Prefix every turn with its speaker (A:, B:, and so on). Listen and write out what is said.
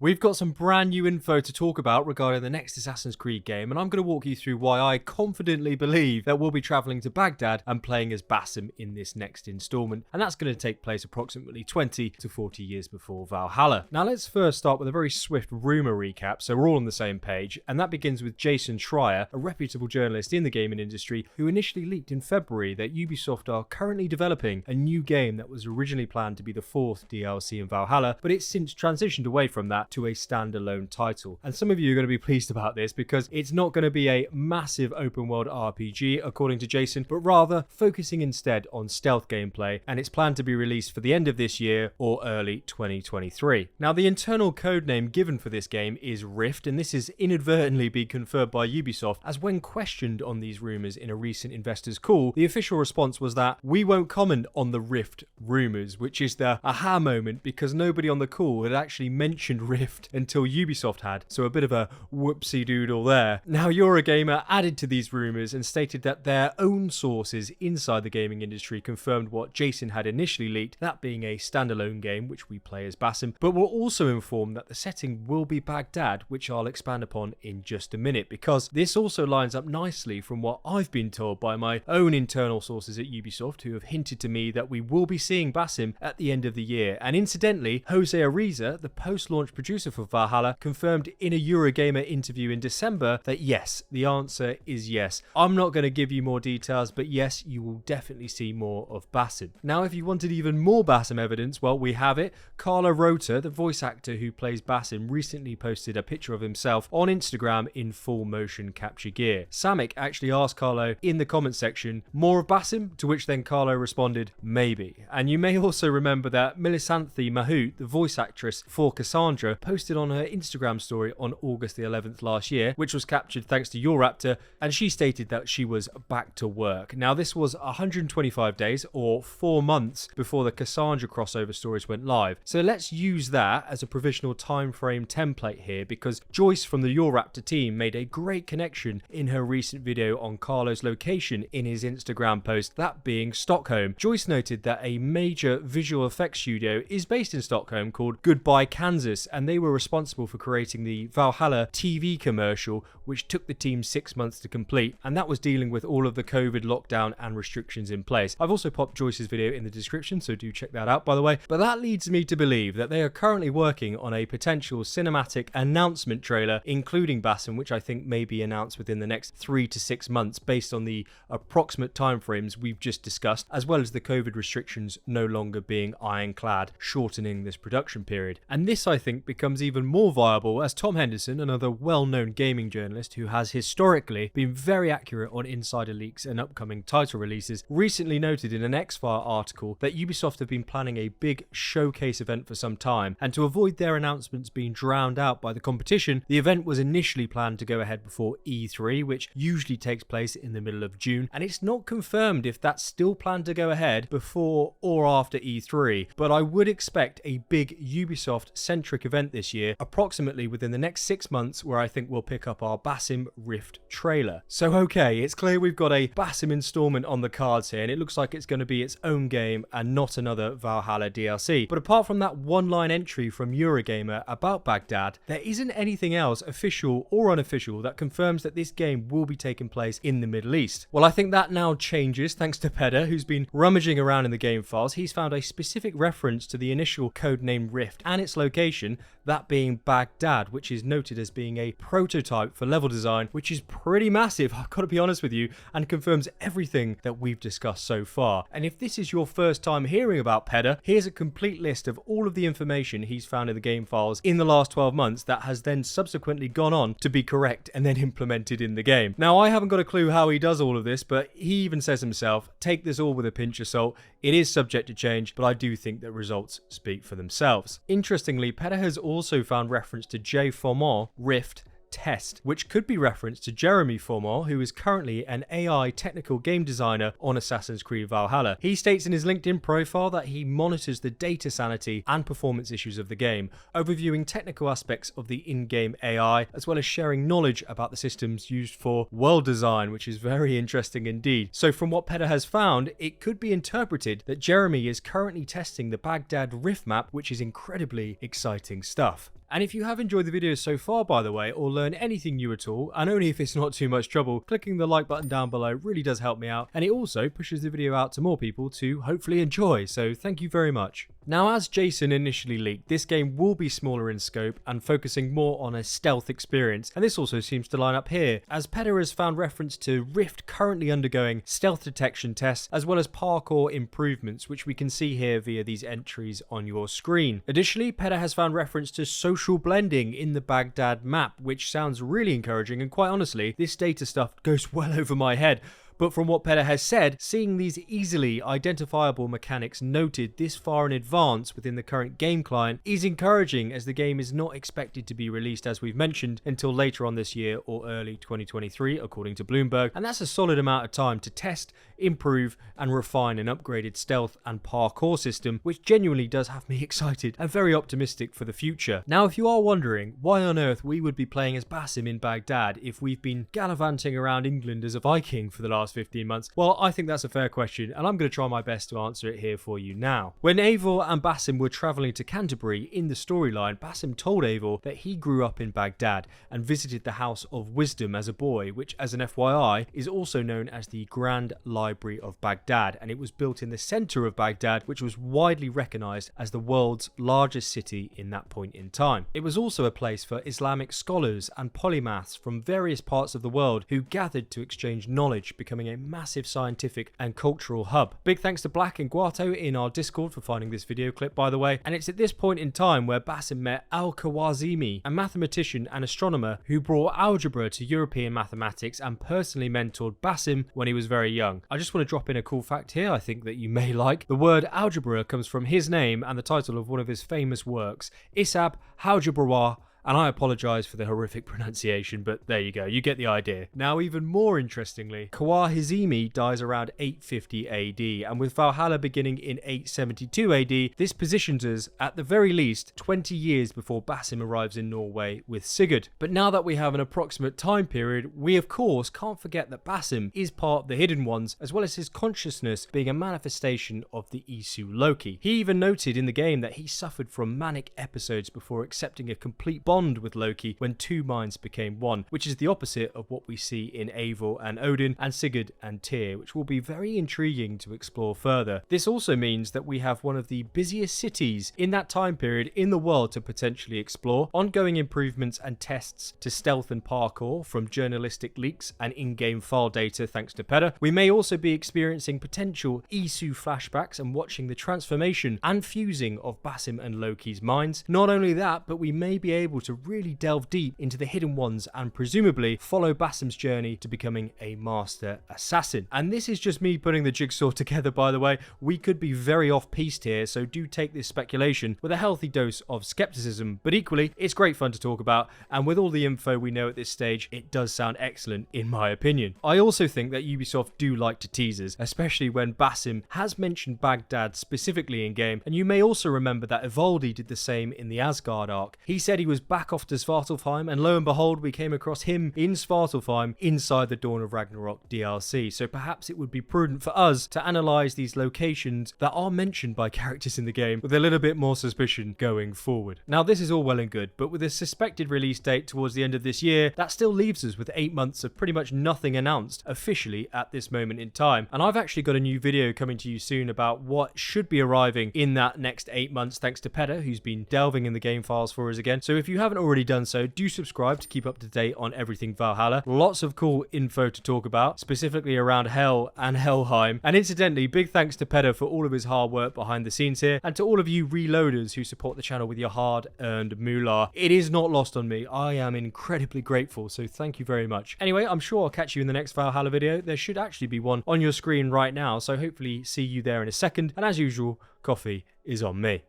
A: We've got some brand new info to talk about regarding the next Assassin's Creed game, and I'm going to walk you through why I confidently believe that we'll be travelling to Baghdad and playing as Basim in this next installment, and that's going to take place approximately 20 to 40 years before Valhalla. Now let's first start with a very swift rumour recap, so we're all on the same page, and that begins with Jason Schreier, a reputable journalist in the gaming industry, who initially leaked in February that Ubisoft are currently developing a new game that was originally planned to be the fourth DLC in Valhalla, but it's since transitioned away from that to a standalone title. And some of you are going to be pleased about this because it's not going to be a massive open world RPG according to Jason, but rather focusing instead on stealth gameplay, and it's planned to be released for the end of this year or early 2023. Now the internal codename given for this game is Rift, and this has inadvertently been confirmed by Ubisoft, as when questioned on these rumours in a recent investors call, the official response was that we won't comment on the Rift rumours, which is the aha moment because nobody on the call had actually mentioned Rift until Ubisoft had, so a bit of a whoopsie doodle there. Now Eurogamer added to these rumours and stated that their own sources inside the gaming industry confirmed what Jason had initially leaked, that being a standalone game which we play as Basim, but were also informed that the setting will be Baghdad, which I'll expand upon in just a minute, because this also lines up nicely from what I've been told by my own internal sources at Ubisoft, who have hinted to me that we will be seeing Basim at the end of the year. And incidentally, Jose Ariza, the post-launch producer for Valhalla, confirmed in a Eurogamer interview in December that yes, the answer is yes. I'm not going to give you more details, but yes, you will definitely see more of Basim. Now, if you wanted even more Basim evidence, well, we have it. Carlo Rota, the voice actor who plays Basim, recently posted a picture of himself on Instagram in full motion capture gear. Samik actually asked Carlo in the comment section, more of Basim? To which then Carlo responded, maybe. And you may also remember that Milisanthi Mahout, the voice actress for Cassandra, posted on her Instagram story on August the 11th last year, which was captured thanks to Euraptor, and she stated that she was back to work. Now this was 125 days or 4 months before the Cassandra crossover stories went live. So let's use that as a provisional time frame template here, because Joyce from the Euraptor team made a great connection in her recent video on Carlo's location in his Instagram post, that being Stockholm. Joyce noted that a major visual effects studio is based in Stockholm called Goodbye Kansas, and they were responsible for creating the Valhalla TV commercial, which took the team 6 months to complete, and that was dealing with all of the COVID lockdown and restrictions in place. I've also popped Joyce's video in the description, so do check that out by the way. But that leads me to believe that they are currently working on a potential cinematic announcement trailer including Basim, which I think may be announced within the next 3 to 6 months based on the approximate timeframes we've just discussed, as well as the COVID restrictions no longer being ironclad, shortening this production period. And this, I think, becomes even more viable as Tom Henderson, another well-known gaming journalist who has historically been very accurate on insider leaks and upcoming title releases, recently noted in an X-File article that Ubisoft have been planning a big showcase event for some time, and to avoid their announcements being drowned out by the competition, the event was initially planned to go ahead before E3, which usually takes place in the middle of June, and it's not confirmed if that's still planned to go ahead before or after E3, but I would expect a big Ubisoft-centric event this year, approximately within the next 6 months, where I think we'll pick up our Basim Rift trailer. So okay, it's clear we've got a Basim installment on the cards here, and it looks like it's going to be its own game and not another Valhalla DLC. But apart from that one-line entry from Eurogamer about Baghdad, there isn't anything else official or unofficial that confirms that this game will be taking place in the Middle East. Well, I think that now changes thanks to Peda, who's been rummaging around in the game files. He's found a specific reference to the initial codename Rift and its location, that being Baghdad, which is noted as being a prototype for level design, which is pretty massive, I've got to be honest with you, and confirms everything that we've discussed so far. And if this is your first time hearing about Peda, here's a complete list of all of the information he's found in the game files in the last 12 months that has then subsequently gone on to be correct and then implemented in the game. Now, I haven't got a clue how he does all of this, but he even says himself, take this all with a pinch of salt. It is subject to change, but I do think that results speak for themselves. Interestingly, Peda has also found reference to J. Formant, Rift, Test, which could be referenced to Jeremy Formant, who is currently an AI technical game designer on Assassin's Creed Valhalla. He states in his LinkedIn profile that he monitors the data sanity and performance issues of the game, overviewing technical aspects of the in-game AI, as well as sharing knowledge about the systems used for world design, which is very interesting indeed. So from what Peda has found, it could be interpreted that Jeremy is currently testing the Baghdad Rift map, which is incredibly exciting stuff. And if you have enjoyed the video so far, by the way, or learned anything new at all, and only if it's not too much trouble, clicking the like button down below really does help me out, and it also pushes the video out to more people to hopefully enjoy, so thank you very much. Now, as Jason initially leaked, this game will be smaller in scope and focusing more on a stealth experience, and this also seems to line up here, as Pedder has found reference to Rift currently undergoing stealth detection tests, as well as parkour improvements, which we can see here via these entries on your screen. Additionally, Pedder has found reference to social blending in the Baghdad map, which sounds really encouraging, and quite honestly, this data stuff goes well over my head. But from what Pedder has said, seeing these easily identifiable mechanics noted this far in advance within the current game client is encouraging, as the game is not expected to be released, as we've mentioned, until later on this year or early 2023, according to Bloomberg, and that's a solid amount of time to test, improve and refine an upgraded stealth and parkour system, which genuinely does have me excited and very optimistic for the future. Now, if you are wondering why on earth we would be playing as Basim in Baghdad if we've been gallivanting around England as a Viking for the last 15 months? Well, I think that's a fair question, and I'm going to try my best to answer it here for you now. When Eivor and Basim were travelling to Canterbury in the storyline, Basim told Eivor that he grew up in Baghdad and visited the House of Wisdom as a boy, which, as an FYI, is also known as the Grand Library of Baghdad, and it was built in the centre of Baghdad, which was widely recognised as the world's largest city in that point in time. It was also a place for Islamic scholars and polymaths from various parts of the world who gathered to exchange knowledge, becoming a massive scientific and cultural hub. Big thanks to Black and Guato in our Discord for finding this video clip, by the way, and it's at this point in time where Basim met Al-Khwarizmi, a mathematician and astronomer who brought algebra to European mathematics and personally mentored Basim when he was very young. I just want to drop in a cool fact here I think that you may like. The word algebra comes from his name and the title of one of his famous works, Isab Algebra. And I apologise for the horrific pronunciation, but there you go, you get the idea. Now, even more interestingly, Khwarizmi dies around 850 AD, and with Valhalla beginning in 872 AD, this positions us, at the very least, 20 years before Basim arrives in Norway with Sigurd. But now that we have an approximate time period, we of course can't forget that Basim is part of the Hidden Ones, as well as his consciousness being a manifestation of the Isu Loki. He even noted in the game that he suffered from manic episodes before accepting a complete bond with Loki when two minds became one, which is the opposite of what we see in Eivor and Odin and Sigurd and Tyr, which will be very intriguing to explore further. This also means that we have one of the busiest cities in that time period in the world to potentially explore, ongoing improvements and tests to stealth and parkour from journalistic leaks and in-game file data thanks to Pedder. We may also be experiencing potential Isu flashbacks and watching the transformation and fusing of Basim and Loki's minds. Not only that, but we may be able to really delve deep into the Hidden Ones and presumably follow Basim's journey to becoming a master assassin. And this is just me putting the jigsaw together, by the way. We could be very off-piste here, so do take this speculation with a healthy dose of skepticism, but equally it's great fun to talk about, and with all the info we know at this stage, it does sound excellent in my opinion. I also think that Ubisoft do like to tease us, especially when Basim has mentioned Baghdad specifically in game, and you may also remember that Ivaldi did the same in the Asgard arc. He said he was back off to Svartalfheim, and lo and behold, we came across him in Svartalfheim inside the Dawn of Ragnarok DLC. So perhaps it would be prudent for us to analyse these locations that are mentioned by characters in the game with a little bit more suspicion going forward. Now, this is all well and good, but with a suspected release date towards the end of this year, that still leaves us with 8 months of pretty much nothing announced officially at this moment in time. And I've actually got a new video coming to you soon about what should be arriving in that next 8 months, thanks to Pedder, who's been delving in the game files for us again. So if you haven't already done so, do subscribe to keep up to date on everything Valhalla. Lots of cool info to talk about, specifically around Hell and Helheim. And incidentally, big thanks to Pedder for all of his hard work behind the scenes here, and to all of you reloaders who support the channel with your hard-earned moolah. It is not lost on me. I am incredibly grateful, so thank you very much. Anyway, I'm sure I'll catch you in the next Valhalla video. There should actually be one on your screen right now, so hopefully see you there in a second. And as usual, coffee is on me.